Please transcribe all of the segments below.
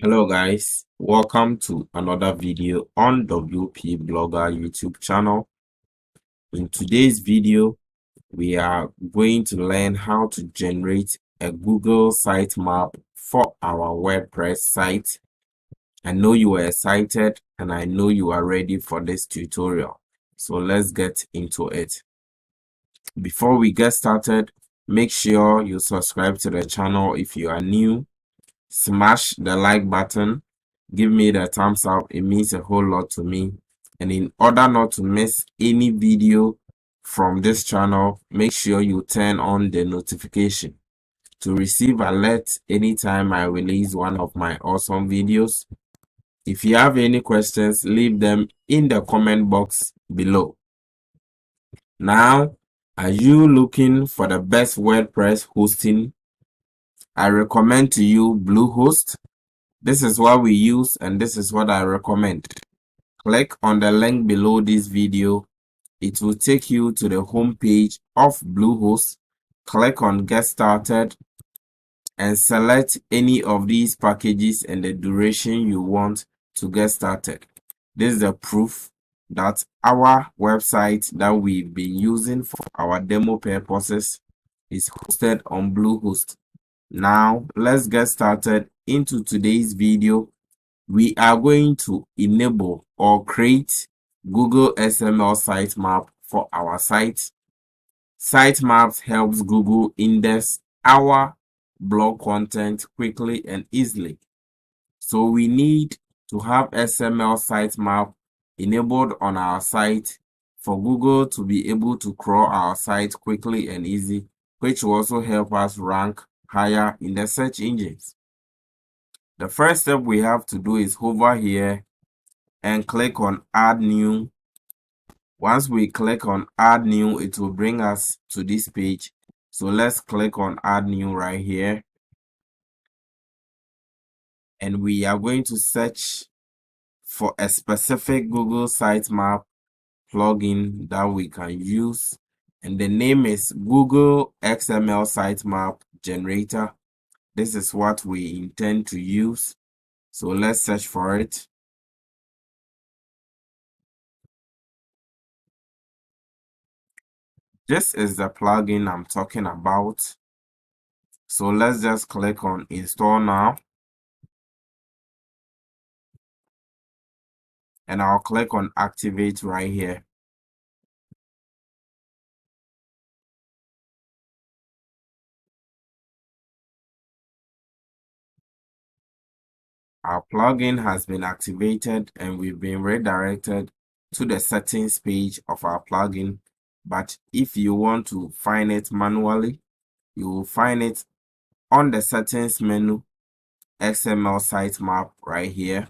Hello guys, welcome to another video on WP Blogger YouTube channel. In today's video, we are going to learn how to generate a Google sitemap for our WordPress site. I know you are excited and I know you are ready for this tutorial. So let's get into it. Before we get started, make sure you subscribe to the channel if you are new. Smash the like button, give me the thumbs up, it means a whole lot to me. And in order not to miss any video from this channel, make sure you turn on the notification to receive alerts anytime I release one of my awesome videos. If you have any questions, leave them in the comment box below. Now, are you looking for the best WordPress hosting? I recommend to you Bluehost. This is what we use and this is what I recommend. Click on the link below this video. It will take you to the home page of Bluehost. Click on Get Started and select any of these packages and the duration you want to get started. This is the proof that our website that we've been using for our demo purposes is hosted on Bluehost. Now, let's get started into today's video. We are going to enable or create Google XML sitemap for our site. Sitemaps helps Google index our blog content quickly and easily. So we need to have XML sitemap enabled on our site for Google to be able to crawl our site quickly and easy, which will also help us rank higher in the search engines. The first step we have to do is hover here and click on Add New. Once we click on Add New, it will bring us to this page. So let's click on Add New right here. And we are going to search for a specific Google Sitemap plugin that we can use. And the name is Google XML Sitemap Generator. This is what we intend to use. So let's search for it. This is the plugin I'm talking about. So let's just click on Install Now. And I'll click on Activate right here. Our plugin has been activated and we've been redirected to the settings page of our plugin. But if you want to find it manually, you will find it on the settings menu, XML sitemap right here.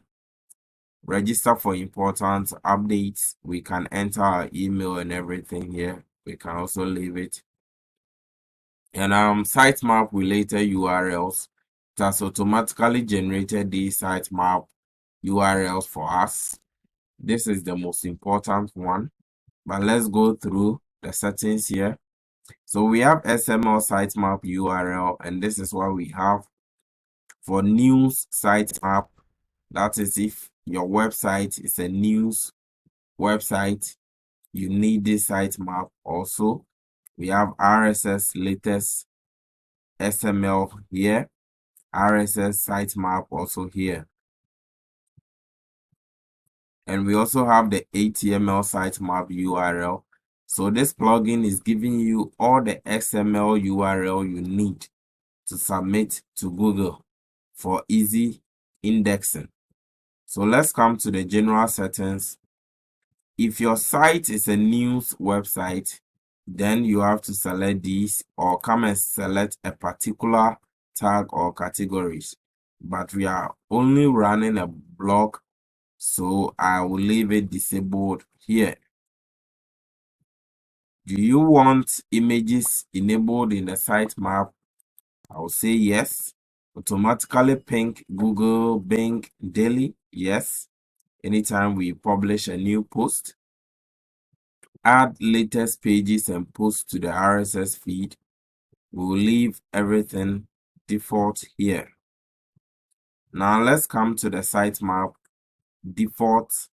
Register for important updates. We can enter our email and everything here. We can also leave it. And sitemap related URLs. It has automatically generated these sitemap URLs for us. This is the most important one. But let's go through the settings here. So we have XML sitemap URL, and this is what we have for news sitemap. That is, if your website is a news website, you need this sitemap also. We have RSS latest XML here, RSS sitemap also here. And we also have the HTML sitemap URL. So this plugin is giving you all the XML URL you need to submit to Google for easy indexing. So let's come to the general settings. If your site is a news website, then you have to select these or come and select a particular tag or categories. But we are only running a blog, so I will leave it disabled here. Do you want images enabled in the sitemap? I will say yes. Automatically ping Google Bing daily? Yes. Anytime we publish a new post. Add latest pages and posts to the RSS feed. We will leave everything default here. Now let's come to the sitemap default.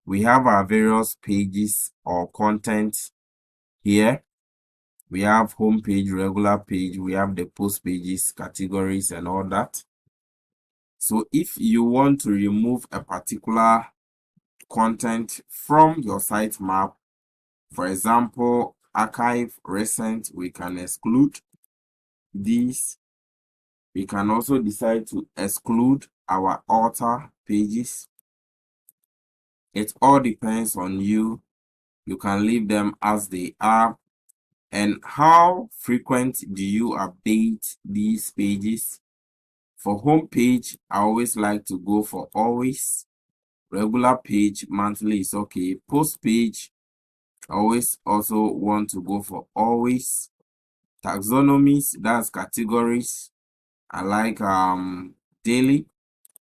We have our various pages or content here. We have home page, regular page, we have the post pages, categories, and all that. So if you want to remove a particular content from your sitemap, for example, archive, recent, we can exclude these. We can also decide to exclude our author pages. It all depends on you. You can leave them as they are. And how frequent do you update these pages? For home page, I always like to go for always. Regular page, monthly is okay. Post page, I always also want to go for always. Taxonomies, that's categories. I like daily.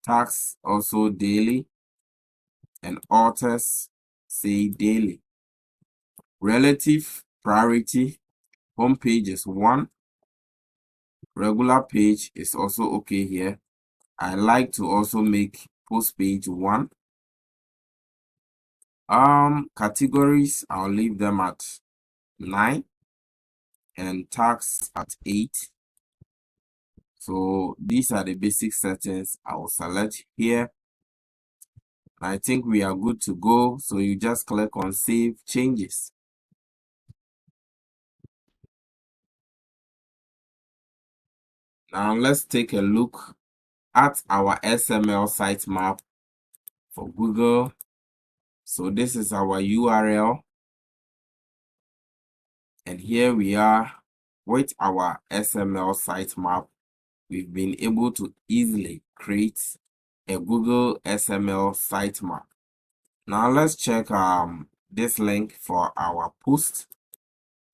Tax also daily. And authors say daily. Relative priority, home page is 1. Regular page is also okay here. I like to also make post page 1. Categories, I'll leave them at 9 and tax at 8. So these are the basic settings I will select here. I think we are good to go. So you just click on save changes. Now let's take a look at our XML sitemap for Google. So this is our URL. And here we are with our XML sitemap. We've been able to easily create a Google XML sitemap. Now let's check this link for our post.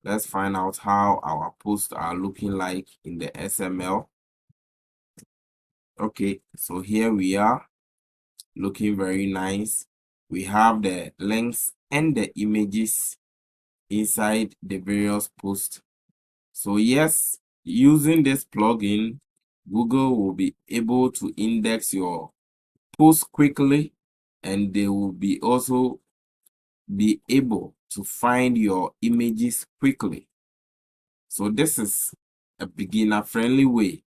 Let's find out how our posts are looking like in the XML. Okay, so here we are, looking very nice. We have the links and the images inside the various posts. So yes, using this plugin, Google will be able to index your post quickly, and they will be also be able to find your images quickly. So this is a beginner-friendly way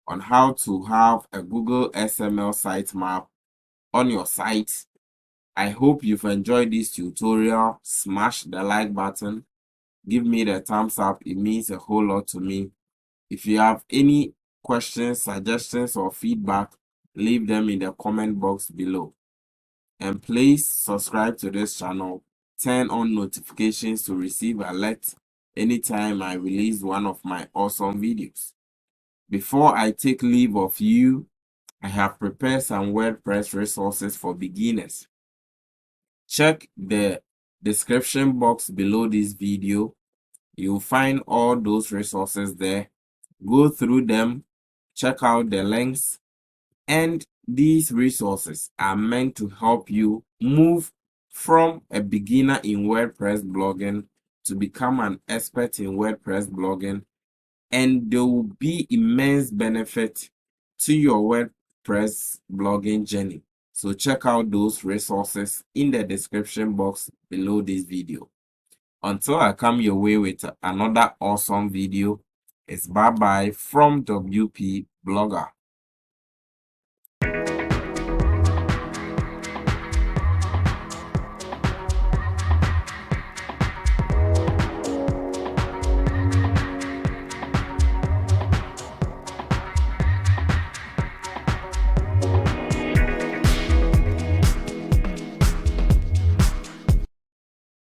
on how to have a Google XML sitemap on your site. I hope you've enjoyed this tutorial. Smash the like button. Give me the thumbs up. It means a whole lot to me. If you have any questions, suggestions, or feedback, leave them in the comment box below. And please subscribe to this channel. Turn on notifications to receive alerts anytime I release one of my awesome videos. Before I take leave of you, I have prepared some WordPress resources for beginners. Check the description box below this video. You'll find all those resources there. Go through them, check out the links, and these resources are meant to help you move from a beginner in WordPress blogging to become an expert in WordPress blogging, and there will be immense benefit to your WordPress blogging journey. So check out those resources in the description box below this video. Until I come your way with another awesome video, it's bye-bye from WP Blogger.